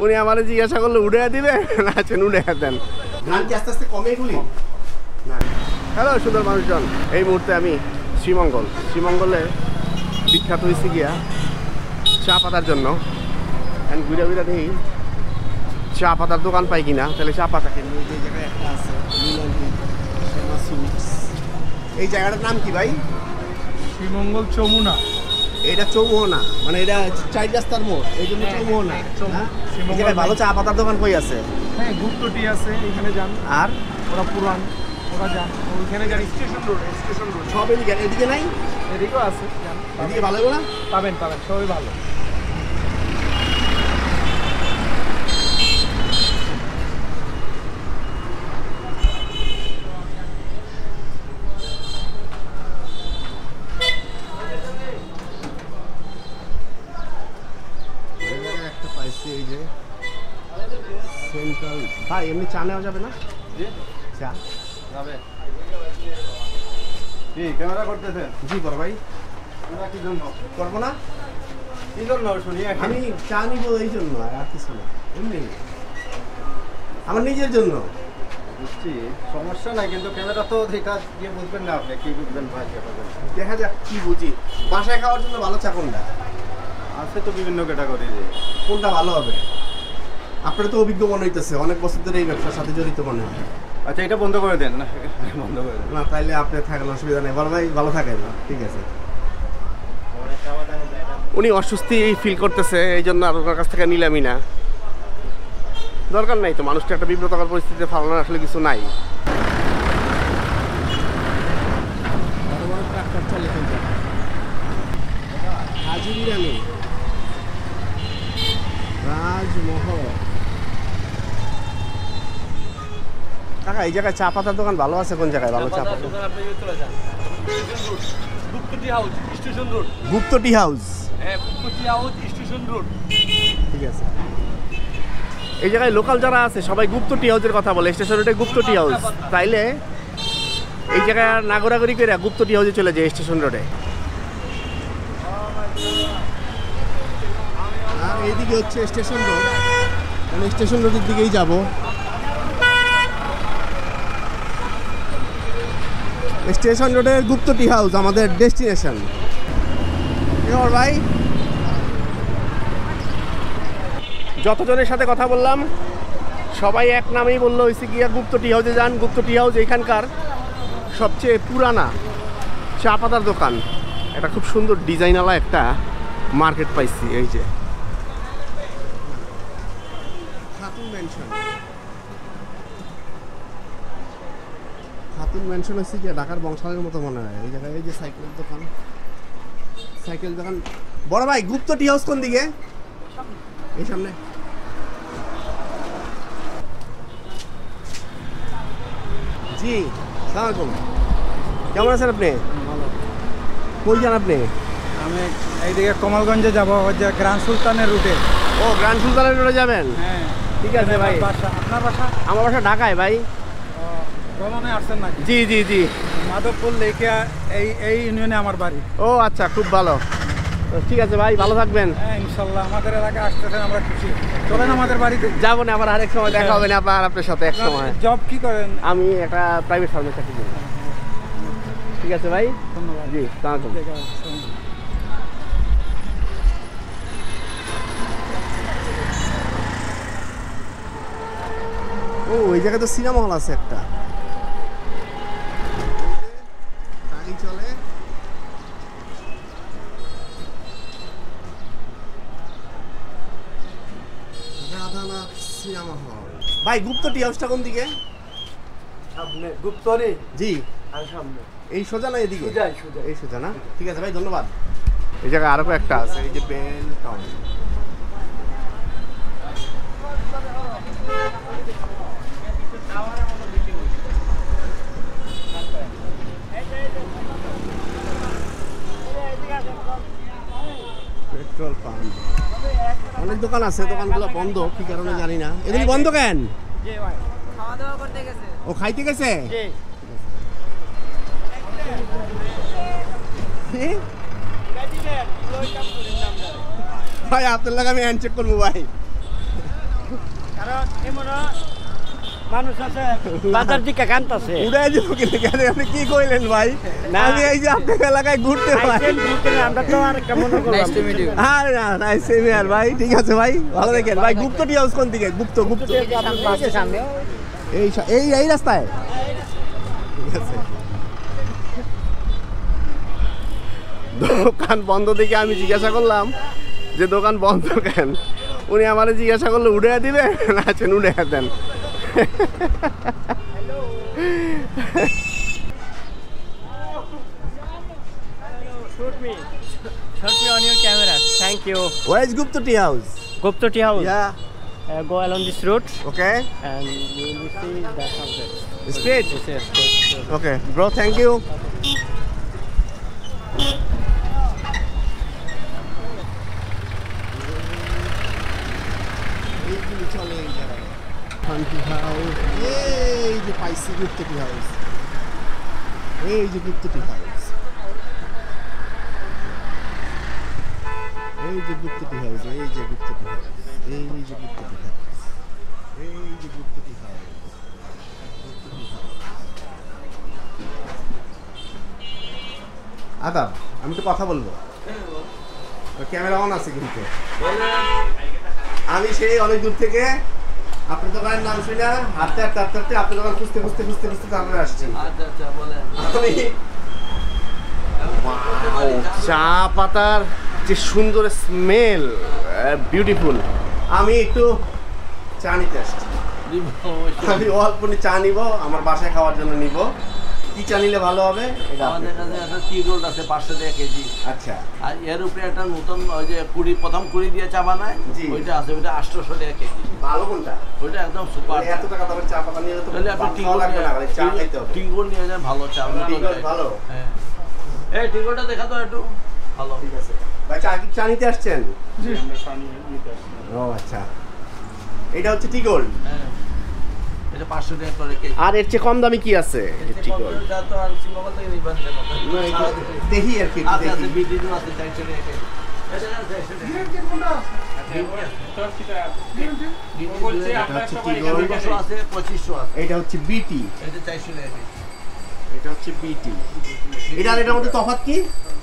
উনি আমার জিজ্ঞাসা করলে উড়ে দিবে না উড়ে দেন। গান কি আস্তে আস্তে কমে গুলি না। হ্যালো সুন্দর মানুষজন, এই মুহূর্তে আমি শ্রীমঙ্গলে বিখ্যাত হয়েছি গিয়া চা পাতার জন্য। ঘুরে ঘুরে দেখি চা পাতার দোকান পাই কিনা, তাহলে চা পাতা কিনবো। এই জায়গায় একটা আছে এই জায়গাটার নাম কি ভাই? শ্রীমঙ্গল চৌমুহনা। এটা চৌমুহনা মানে এটা 4 রাস্তার মোড়, এই জন্য চৌমুহনা। ভালো চা পাতার দোকান কই আছে? হ্যাঁ, গুপ্তটি আছে, এখানে যান। আর ওরা পুরান, ওরা যান ওইখানে যান। স্টেশন রোড সব এদিকে নাই? এদিকেও আছে, এদিকে ভালো না? পাবেন সবই ভালো। এই যে সেন্ট্রাল ভাই, এমনি চা নেওয়া যাবে না? চা যাবে। কি ক্যামেরা করতেছেন? জি বড় ভাই। আমরা কি জন্য করবো না? কি জন্য শুনি? আমি চা নিব এই জন্য, আর কিছু না, এমনি আমার নিজের জন্য। বুঝছি, সমস্যা নাই, কিন্তু ক্যামেরা তো এটা দিয়ে বুঝবেন না। আপনি কি বুঝবেন ভাই? দেখা যাক কি বুঝি। বাসায় খাওয়ার জন্য ভালো চা কোনটা আছে? তো বিভিন্ন ক্যাটাগরি, কোনটা ভালো হবে? আপনার তো অভিজ্ঞ মনে হইতেছে, অনেক বছর ধরে এই ব্যবসার সাথে জড়িত মনে হয়। আচ্ছা, এটা বন্ধ করে দেন না। বন্ধ করে দেন না, তাইলে আপনি থাকেন, অসুবিধা নেই। বড় ভাই ভালো থাকেন, ঠিক আছে। উনি অস্বস্তি ফিল করতেছে, এই জন্য আর ওনার কাছ থেকে নিলামই না। দরকার নাই তো, মানুষটা একটা বিব্রতকর পরিস্থিতিতে ফালানোর আসলে কিছু নাই। রাজমহল কাকা, এই জায়গায় চা পাতার দোকান ভালো আছে? কোন জায়গায় ভালো চা পাতা? গুপ্ত টি হাউস। ঠিক আছে। এই জায়গায় লোকাল যারা আছে সবাই গুপ্ত টি হাউসের কথা বলে। স্টেশন রোডে গুপ্ত টি হাউস, তাইলে এই জায়গায় না ঘোরাঘুরি করে গুপ্ত টি হাউসে চলে যায় স্টেশন রোডে। আর এইদিকে হচ্ছে স্টেশন রোড, মানে স্টেশন রোডের দিকেই যাব। স্টেশন রোডের গুপ্ত টি হাউস আমাদের ডেস্টিনেশন। ভাই, যতজনের সাথে কথা বললাম সবাই এক নামেই বললো হয়েছে গিয়া গুপ্ত টি হাউসে যান। গুপ্ত টি হাউস এখানকার সবচেয়ে পুরানা চা পাতার দোকান। এটা খুব সুন্দর ডিজাইনওয়ালা একটা মার্কেট পাইছি। এই যে খাতুন ম্যানশন হচ্ছে কি ঢাকার বংশালের মতো মনে হয়। এই জায়গায় এই যে সাইকেল দোকান। বড় ভাই, গুপ্ত টি হাউস কোন দিকে? এই সামনে। জি, সালাম আলাইকুম। কেমন আছেন আপনি? ভালো। কই যান আপনি? আমি এইদিকে কমলগঞ্জে যাবো, ওই যে গ্র্যান্ড সুলতানের রুটে। ও, গ্র্যান্ড সুলতানের রোডে যাবেন? হ্যাঁ, ঠিক আছে ভাই। আপনার বাসা? আমার বাসা ঢাকায় ভাই। ভ্রমণে আসছেন নাকি? জি জি জি। মাধবপুর লেখা এই ইউনিয়নে আমার বাড়ি। ও আচ্ছা, খুব ভালো। ঠিক আছে ভাই, ভালো থাকবেন। হ্যাঁ, ইনশাল্লাহ। আমাদের এলাকায় আসতেছেন, আমরা খুশি। চলেন আমাদের বাড়িতে। যাবো না, আবার আরেক সময় দেখা হবে না আপনার সাথে এক সময়। জব কি করেন? আমি একটা প্রাইভেট ফার্মে চাকরি করি। ঠিক আছে ভাই, ধন্যবাদ। জি, সালাম। ও, ওই জায়গায় তো সিনেমা হল আছে একটা। গাড়ি চলে। Radhanath cinema hall. ভাই, গুপ্ত টি হাউসটা কোন দিকে? সামনে গুপ্তরি। জি, আর সামনে এই সোজা না এদিকে? সোজা। এই সোজা না? ঠিক আছে ভাই, ধন্যবাদ। এই জায়গায় আরো একটা আছে, এই যে বেল টাউন। পেট্রোল পাম্প, অনেক দোকান আছে, দোকানগুলো বন্ধ, কি কারণে জানি না। এগুলি বন্ধ কেন? ও, খাইতে গেছে? ভাই, আপনার লাগে আমি হ্যান্ড চেক করবো ভাই। মানুষ আছে বাজার দিকে কান্তাছে উড়াই দিব কিন্তু কেন আপনি কি কইলেন ভাই না। আমি এই যে আপনার এলাকায় ঘুরতে ভাই আইছেন ঘুরতে, আমরা তো আর কেমন করলাম আরে না নাইস সেম ইয়ার ভাই ঠিক আছে ভাই ভালো দেখেন ভাই গুপ্ত টি হাউস কোন দিকে গুপ্ত সামনে এই রাস্তায় ঠিক আছে দোকান বন্ধ দেখে আমি জিজ্ঞাসা করলাম যে দোকান বন্ধ কেন উনি আমারে জিজ্ঞাসা করলো উড়ে দিবে না আছেন উড়ে দেন shoot me on your camera. Thank you. Where is Gupta Tea House? Gupta Tea House. Yeah. Go along this route Okay. and you will see that house. Straight. Yes. Okay, bro. Thank you. এই যে পাইছি Gupta tea house এই যে Gupta tea house এই যে Gupta tea house এই যে Gupta tea house এই যে গুপ্তা টি হাউস এই যে গুপ্তা টি হাউস আদাব আমি তো কথা বলবো ক্যামেরা অন আছে কিন্তু আমি সেই অনেক দূর থেকে আপনার দোকানের নাম শুনে হাঁটতে হাঁটতে হাঁটতে হাঁটতে আপনার দোকান খুঁজতে খুঁজতে খুঁজতে খুঁজতে তারপরে আসছি আমি চা পাতার যে সুন্দর স্মেল বিউটিফুল আমি একটু চা নিতে আসছি আমি অল্প চা নিব আমার বাসায় খাওয়ার জন্য নিব কি চা নিলে ভালো হবে আমাদের কাছে একটা টি গোল্ড আছে 500 টাকা কেজি আচ্ছা আর এর উপরে একটা নতুন ওই যে প্রথম কুড়ি দিয়ে চা বানায় জি। ওইটা আছে ওইটা 800 টাকা কেজি ভালো কোনটা ওইটা একদম সুপার এত টাকা দামের চা পাতা নিয়ে তো তাহলে আপনি টি খাওয়া লাগবে না খালি চা খাইতে হবে টি গোল্ড নিয়ে যান ভালো চা টি গোল্ড ভালো হ্যাঁ এই টি গোল্ডটা দেখা তো একটু ভালো ঠিক আছে ভাই চা কি চা নিতে আসছেন ও আচ্ছা এটা হচ্ছে টি গোল্ড হ্যাঁ এটা 500 টাকা করে কেজি আর এর চেয়ে কম দামি কি আছে টি গোল্ড এটা তো আর সিঙ্গাপুর থেকে নিবেন না দেখি আর কি একটু আছে দেখি বিডিডু আছে 400 টাকা কেজি এটা আছে 400 আছে 2500 আছে এটা হচ্ছে বিটি এটা 400 টাকা কেজি এটা হচ্ছে বিটি এটা আর এটার মধ্যে তফাৎ কি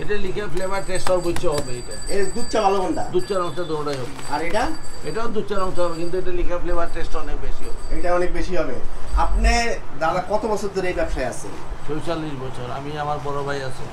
এটা লিখে ফ্লেভার টেস্ট সর্বোচ্চ হবে এটা এর দুধ চা ভালো কোনটা দুধ চা রংটা দুটোই হবে আর এটা এটাও দুধ চা রংটা হবে কিন্তু এটা লিখে ফ্লেভার টেস্ট অনেক বেশি হবে এটা অনেক বেশি হবে আপনি দাদা কত বছর ধরে এই ব্যবসায় আছেন 46 বছর আমি আমার বড় ভাই আছে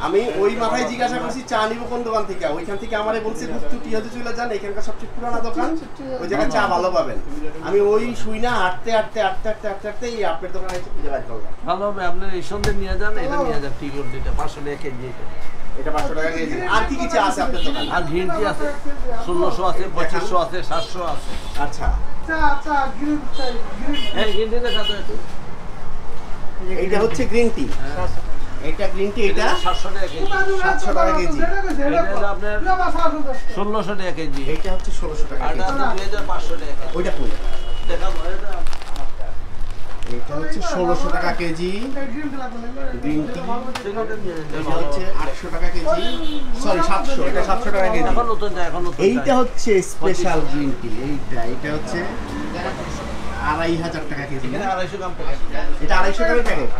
আমি ওই মাথায় জিজ্ঞাসা করছি চা নিব কোন দোকান থেকে ওইখান থেকে আমারে বলছে গুপ্ত টি হাউসে চলে যান এখানকার সবচেয়ে পুরানো দোকান ওই জায়গায় চা ভালো পাবেন আমি ওই শুই না হাঁটতে হাঁটতে হাঁটতে হাঁটতে হাঁটতে হাঁটতে এই আপনার দোকানে এসে খুঁজে বের করলাম ভালো হবে আপনার এই সন্ধ্যে নিয়ে যান এটা নিয়ে যান ঠিক করে দিতে 500 টাকা কেজি এটা 500 টাকা কেজি আর কি কি চা আছে আপনার দোকানে আর গ্রিন টি আছে 1600 আছে 2500 আছে 700 আছে আচ্ছা এই গ্রিন টি দেখা তো একটু এইটা হচ্ছে গ্রিন টি এটা গ্রিন টি এটা 700 টাকা কেজি 700 টাকা কেজি এটা হলো আপনার 1600 টাকা কেজি এইটা হচ্ছে 1600 টাকা আর কেজি এটা 2500 টাকা কেজি ওইটা কোন দেখা এটা এটা হচ্ছে 1600 টাকা কেজি গ্রিন টি এটা হচ্ছে 800 টাকা কেজি সরি 700 এটা 700 টাকা কেজি এখন নতুন যায় এখন নতুন এইটা হচ্ছে স্পেশাল গ্রিন টি এইটা হচ্ছে 2500 টাকা কেজি এখানে 250 গ্রাম প্যাকেট এটা 250 গ্রামের প্যাকেট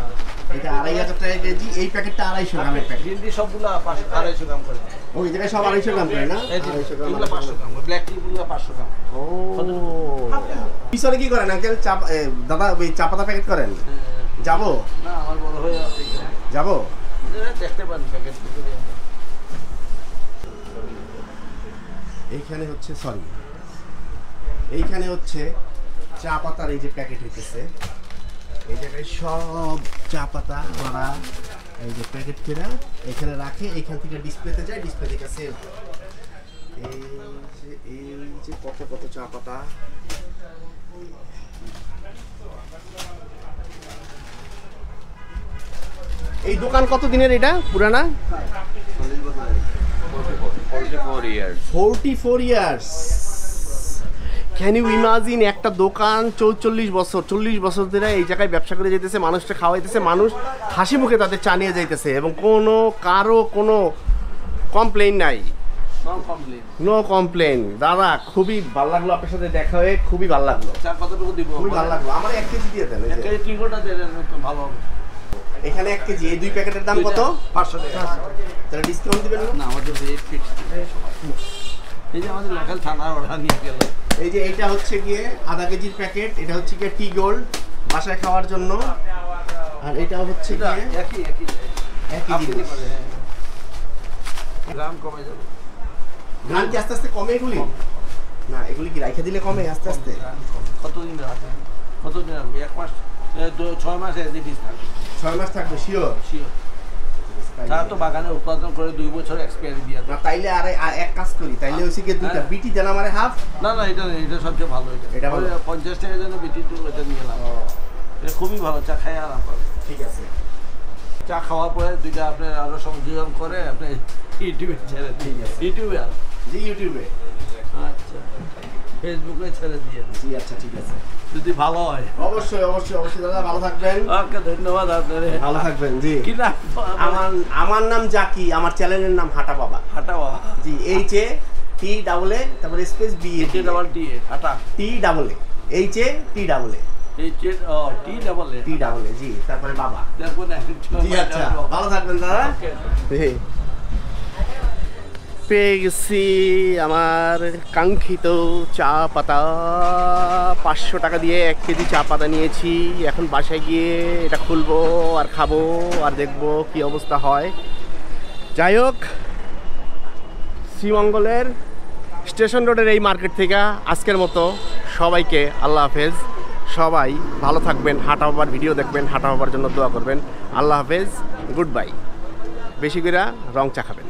এটা 2500 টাকা কেজি এই প্যাকেটটা 250 গ্রামের প্যাকেট গ্রিন টি সবগুলো 250 গ্রাম করে ওই জায়গায় সব 250 গ্রাম করে না এই 250 গ্রাম এগুলো 500 গ্রাম ব্ল্যাক টি গুলো 500 গ্রাম ও পিছনে কি করেন আঙ্কেল চা দাদা ওই চা পাতা প্যাকেট করেন যাবো না আমার বড় হয়ে আছে এখানে যাবো দেখতে পারেন প্যাকেট ভিতরে এইখানে হচ্ছে সরি এইখানে হচ্ছে চা পাতার এই যে প্যাকেট হইতেছে এই জায়গায় সব চা পাতা ভরা এই যে প্যাকেট কেনা এখানে রাখে এইখান থেকে ডিসপ্লেতে যায় ডিসপ্লে থেকে সেভ এই যে কত কত চা পাতা এই দোকান কত দিনের এটা পুরানা 44 years. 44 years can you imagine একটা দোকান 44 বছর 40 বছর ধরে এই জায়গায় ব্যবসা করে যেতেছে মানুষটা খাওয়াইতেছে মানুষ হাসি মুখে তাদের চা নিয়ে যাইতেছে এবং কারো কোনো কমপ্লেইন নাই নো কমপ্লেন। No complain. দাদা খুবই ভালো লাগলো আপনার সাথে দেখা হয়ে, খুবই ভালো লাগলো, চা কতটুকু দিব? খুবই ভালো লাগলো। আমার 1 কেজি দিয়ে দেন। এই এক যে। কেজি টি গোল্ডটা দিলেন তো ভালো হবে। এখানে 1 কেজি, এই 2 প্যাকেটের দাম কত? 500 টাকা। তাহলে ডিসকাউন্ট দিবেন না? না আমাদের রেট ফিক্স। এই যে আমাদের লোকাল থানার অর্ডার নিয়ে গেল। এই যে এইটা হচ্ছে গিয়ে আধা কেজির প্যাকেট, এটা হচ্ছে গিয়ে টি গোল্ড বাসায় খাওয়ার জন্য, আর এটা হচ্ছে এটা গিয়ে একই একই জিনিস। গ্রাম কমে যাবে। গ্রাম কি আস্তে আস্তে কমে এগুলি? না, এগুলি কি রাইখে দিলে কমে আস্তে আস্তে? কতদিন আছে? কতদিন আসবে? 1 মাস, 6 মাস এসে বীজ থাকবে। 6 মাস থাকবে শিওর? শিওর। তারা তো বাগানে উৎপাদন করে 2 বছর এক্সপায়ারি দিয়ে দেয়। না তাইলে আর এক কাজ করি, তাইলে হচ্ছে গিয়ে 2টা বিটি দেন আমারে হাফ। না না, এটা সবচেয়ে ভালো। এটা ভালো। 50 টাকার জন্য বিটি টু এটা নিয়ে এলাম। এটা খুবই ভালো, চা খাই আরাম পাবে। ঠিক আছে। চা খাওয়ার পরে 2টা আপনি আরো সংযোজন করে আপনি ইউটিউবে ছেড়ে দিন। ঠিক আছে। ইউটিউবে আর জি ইউটিউবে। আচ্ছা, ফেসবুকে ছেড়ে দিয়ে দিন। জি আচ্ছা ঠিক আছে। যদি ভালো হয়। অবশ্যই অবশ্যই অবশ্যই দাদা, ভালো থাকবেন। ওকে, ধন্যবাদ আপনারে। ভালো থাকবেন। জি। কি না আমার নাম জাকি, আমার চ্যানেলের নাম হাঁটা বাবা। হাঁটা বাবা। জি, HATAA তারপরে স্পেস BA হাঁটা TAA TAA জি, তারপরে বাবা। দেখবো না। জি আচ্ছা, ভালো থাকবেন দাদা। জি। পেয়ে গেছি আমার কাঙ্ক্ষিত চা পাতা। 500 টাকা দিয়ে 1 কেজি চা পাতা নিয়েছি। এখন বাসায় গিয়ে এটা খুলবো আর খাবো আর দেখবো কি অবস্থা হয়। যাই হোক, শ্রীমঙ্গলের স্টেশন রোডের এই মার্কেট থেকে আজকের মতো সবাইকে আল্লাহ হাফেজ। সবাই ভালো থাকবেন, হাঁটা বাবার ভিডিও দেখবেন, হাঁটা বাবার জন্য দোয়া করবেন। আল্লাহ হাফেজ, গুড বাই। বেশি করে রং চা খাবেন।